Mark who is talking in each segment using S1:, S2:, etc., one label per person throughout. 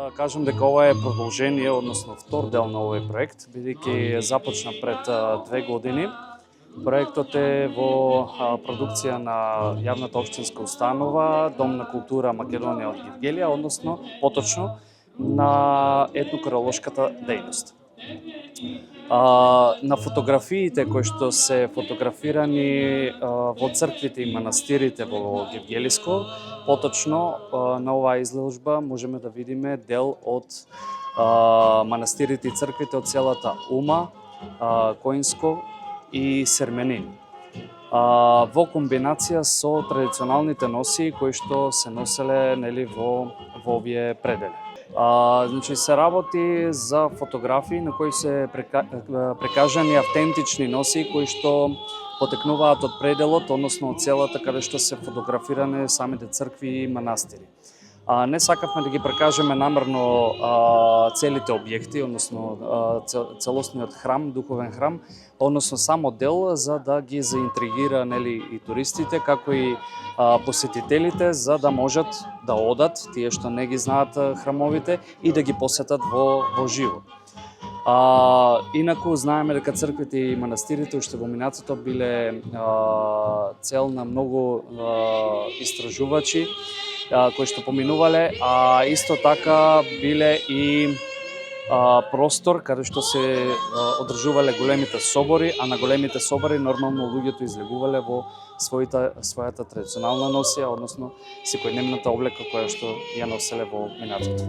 S1: да кажам дека ова е продолжение, односно втор дел на овој проект, бидејќи започна пред 2 години. Проектот е во продукција на јавната општинска установа Дом на култура Македонија од Гевгелија, односно поточно на етнокаролошката дејност. На фотографиите кои што се фотографирани во црквите и манастирите во Гевгелиско, поточно на оваа изложба можеме да видиме дел од манастирите и црквите од селата Ума, Коинско и Серменин. Во комбинација со традиционалните носии кои што се носеле во овие предели. Значи се работи за фотографии на кои се прекажани автентични носии кои што потекнуваат од пределот, односно од селата каде што се фотографиране самите цркви и манастири. Не сакавме да ги прекажеме намерно целите објекти, односно целосниот храм, духовен храм, односно само дел за да ги заинтригира и туристите, како и посетителите, за да можат да одат, тие што не ги знаат храмовите, и да ги посетат во живо. Инаку знаеме дека црквите и манастирите уште во минатото биле цел на многу истражувачи кои што поминувале, а исто така биле и простор каде што се одржувале големите собори, а на големите собори нормално луѓето излегувале во својата традиционална носија, односно секојдневната облека која што ја носеле во минатото.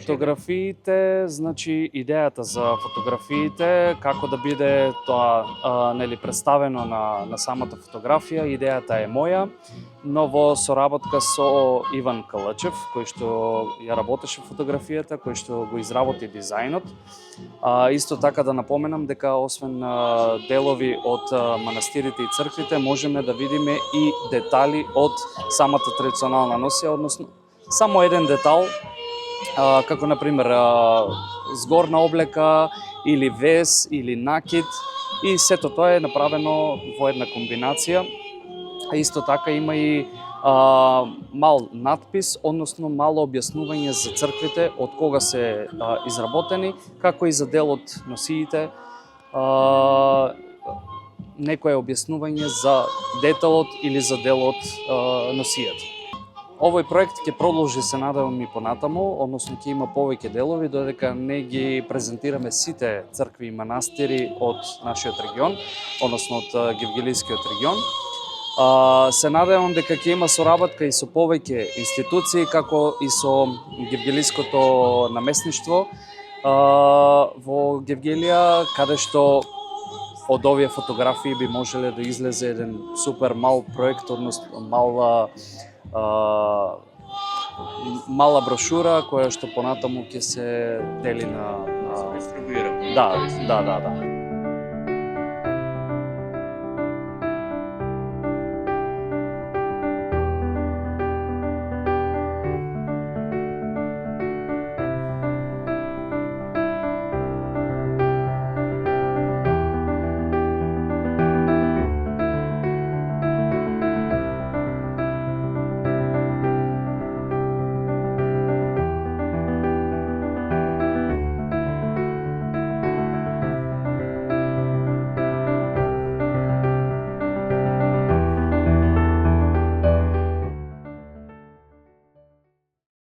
S1: Фотографиите, значи идејата за фотографиите, како да биде тоа представено на самата фотографија, идејата е моја, но во соработка со Иван Калачев, кој што ја работеше фотографијата, кој што го изработи дизајнот. Исто така да напоменам дека освен делови од манастирите и црквите, можеме да видиме и детали од самата традиционална носија, односно само еден детал, како например згорна облека или вес или накид, и сето тоа е направено во една комбинација. Исто така има и мал надпис, односно мало објаснување за црквите, од кога се изработени, како и за дел од носиите, некое објаснување за деталот или за дел од носијата. Овој проект ќе продолжи, се надевам, и понатаму, односно ќе има повеќе делови, додека не ги презентираме сите цркви и манастири од нашиот регион, односно од Гевгелискиот регион. Се надевам дека ќе има соработка и со повеќе институции, како и со Гевгелиското наместништво во Гевгелија, каде што од овие фотографии би можеле да излезе еден супер мал проект, односно мала брошура која што понатаму ќе се дели на...
S2: Се дистрибуира.
S1: Да.